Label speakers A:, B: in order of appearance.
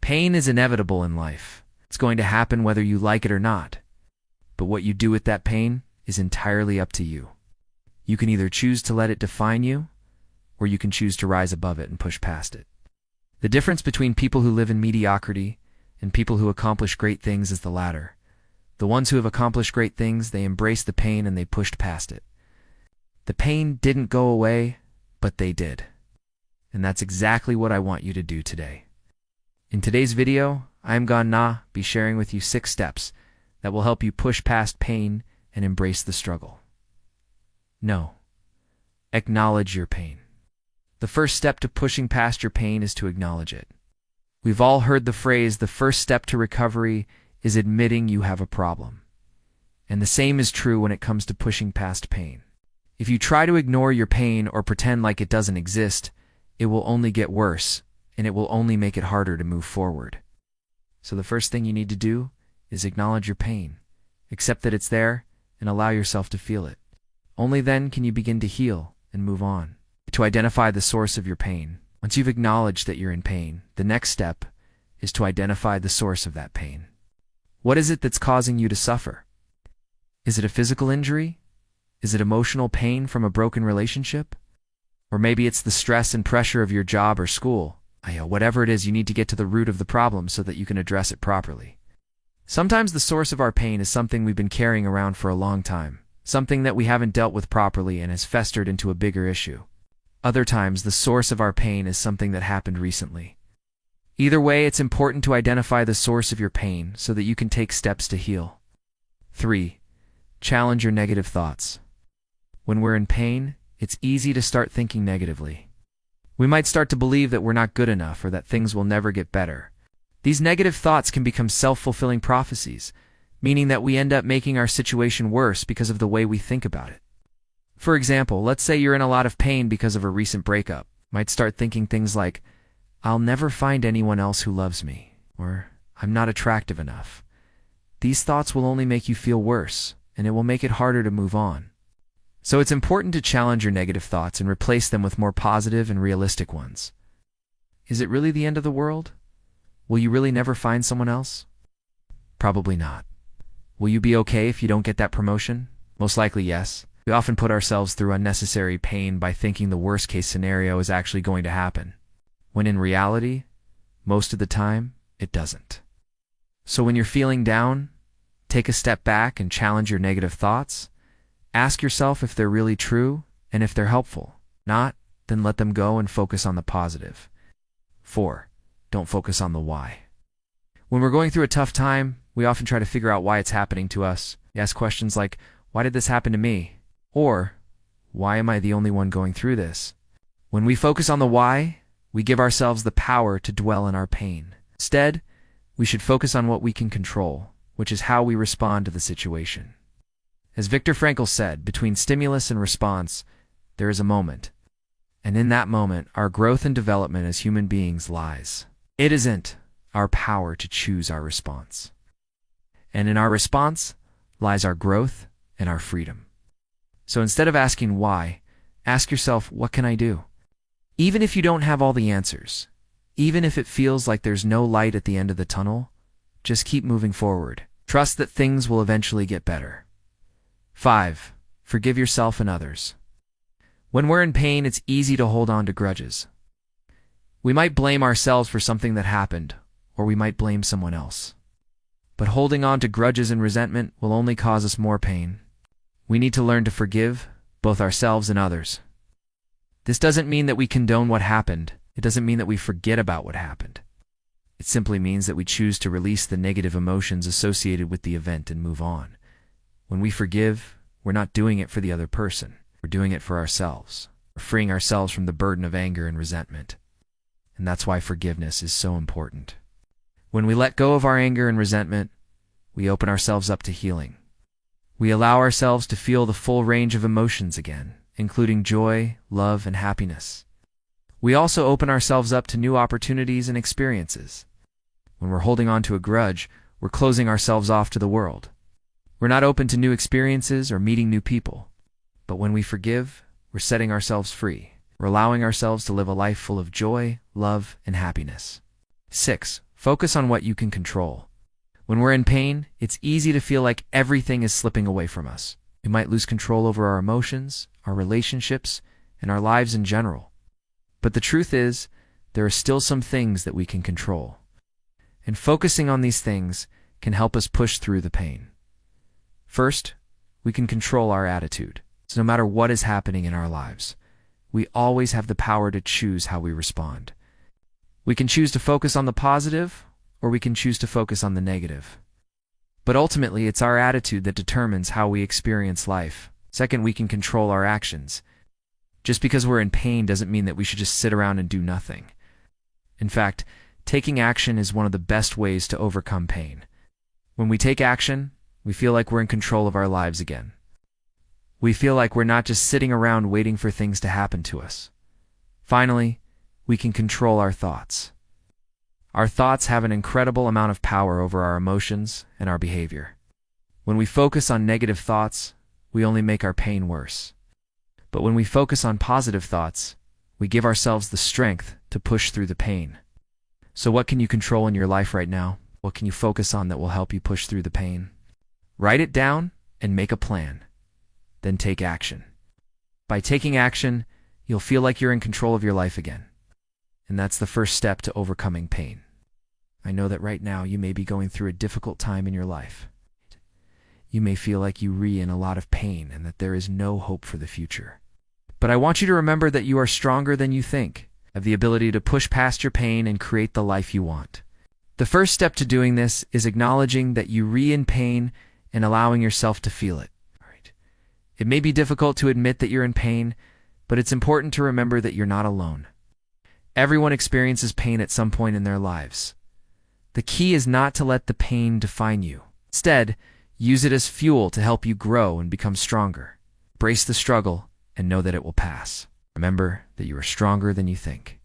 A: Pain is inevitable in life. It's going to happen whether you like it or not. But what you do with that pain is entirely up to you. You can either choose to let it define you, or you can choose to rise above it and push past it. The difference between people who live in mediocrity and people who accomplish great things is the latter. The ones who have accomplished great things, they embraced the pain and they pushed past it. The pain didn't go away, but they did. And that's exactly what I want you to do today. In today's video, I'm gonna be sharing with you 6 steps that will help you push past pain and embrace the struggle. No. Acknowledge your pain. The first step to pushing past your pain is to acknowledge it. We've all heard the phrase, the first step to recovery is admitting you have a problem. And the same is true when it comes to pushing past pain. If you try to ignore your pain or pretend like it doesn't exist, it will only get worse, and it will only make it harder to move forward. So the first thing you need to do is acknowledge your pain. Accept that it's there, and allow yourself to feel it. Only then can you begin to heal and move on. To identify the source of your pain. Once you've acknowledged that you're in pain, the next step is to identify the source of that pain. What is it that's causing you to suffer? Is it a physical injury? Is it emotional pain from a broken relationship? Or maybe it's the stress and pressure of your job or school. Whatever it is, you need to get to the root of the problem so that you can address it properly. Sometimes the source of our pain is something we've been carrying around for a long time, something that we haven't dealt with properly and has festered into a bigger issue. Other times, the source of our pain is something that happened recently. Either way, it's important to identify the source of your pain so that you can take steps to heal. 3. Challenge your negative thoughts. When we're in pain, it's easy to start thinking negatively. We might start to believe that we're not good enough or that things will never get better. These negative thoughts can become self-fulfilling prophecies, meaning that we end up making our situation worse because of the way we think about it. For example, let's say you're in a lot of pain because of a recent breakup. You might start thinking things like, I'll never find anyone else who loves me, or I'm not attractive enough. These thoughts will only make you feel worse, and it will make it harder to move on. So it's important to challenge your negative thoughts and replace them with more positive and realistic ones. Is it really the end of the world? Will you really never find someone else? Probably not. Will you be okay if you don't get that promotion? Most likely yes. We often put ourselves through unnecessary pain by thinking the worst-case scenario is actually going to happen, when in reality, most of the time, it doesn't. So when you're feeling down, take a step back and challenge your negative thoughts. Ask yourself if they're really true and if they're helpful. Not, then let them go and focus on the positive. 4. Don't focus on the why. When we're going through a tough time, we often try to figure out why it's happening to us. We ask questions like, why did this happen to me? Or, why am I the only one going through this? When we focus on the why, we give ourselves the power to dwell in our pain. Instead, we should focus on what we can control, which is how we respond to the situation. As Viktor Frankl said, between stimulus and response, there is a moment. And in that moment, our growth and development as human beings lies. It isn't our power to choose our response. And in our response lies our growth and our freedom. So instead of asking why, ask yourself, what can I do? Even if you don't have all the answers, even if it feels like there's no light at the end of the tunnel, just keep moving forward. Trust that things will eventually get better. 5. Forgive yourself and others. When we're in pain, it's easy to hold on to grudges. We might blame ourselves for something that happened, or we might blame someone else. But holding on to grudges and resentment will only cause us more pain. We need to learn to forgive both ourselves and others. This doesn't mean that we condone what happened. It doesn't mean that we forget about what happened. It simply means that we choose to release the negative emotions associated with the event and move on. When we forgive, we're not doing it for the other person. We're doing it for ourselves. We're freeing ourselves from the burden of anger and resentment. And that's why forgiveness is so important. When we let go of our anger and resentment, we open ourselves up to healing. We allow ourselves to feel the full range of emotions again, including joy, love, and happiness. We also open ourselves up to new opportunities and experiences. When we're holding on to a grudge, we're closing ourselves off to the world. We're not open to new experiences or meeting new people. But when we forgive, we're setting ourselves free. We're allowing ourselves to live a life full of joy, love, and happiness. 6. Focus on what you can control. When we're in pain, it's easy to feel like everything is slipping away from us. We might lose control over our emotions, our relationships, and our lives in general. But the truth is, there are still some things that we can control. And focusing on these things can help us push through the pain. First, we can control our attitude. So no matter what is happening in our lives, we always have the power to choose how we respond. We can choose to focus on the positive, or we can choose to focus on the negative. But ultimately, it's our attitude that determines how we experience life. Second, we can control our actions. Just because we're in pain doesn't mean that we should just sit around and do nothing. In fact, taking action is one of the best ways to overcome pain. When we take action, we feel like we're in control of our lives again. We feel like we're not just sitting around waiting for things to happen to us. Finally, we can control our thoughts. Our thoughts have an incredible amount of power over our emotions and our behavior. When we focus on negative thoughts, we only make our pain worse. But when we focus on positive thoughts, we give ourselves the strength to push through the pain. So what can you control in your life right now? What can you focus on that will help you push through the pain? Write it down and make a plan. Then take action. By taking action, you'll feel like you're in control of your life again. And that's the first step to overcoming pain. I know that right now you may be going through a difficult time in your life. You may feel like you're in a lot of pain and that there is no hope for the future. But I want you to remember that you are stronger than you think, have the ability to push past your pain and create the life you want. The first step to doing this is acknowledging that you're in pain and allowing yourself to feel it. It may be difficult to admit that you're in pain, but it's important to remember that you're not alone. Everyone experiences pain at some point in their lives. The key is not to let the pain define you. Instead, use it as fuel to help you grow and become stronger. Embrace the struggle and know that it will pass. Remember that you are stronger than you think.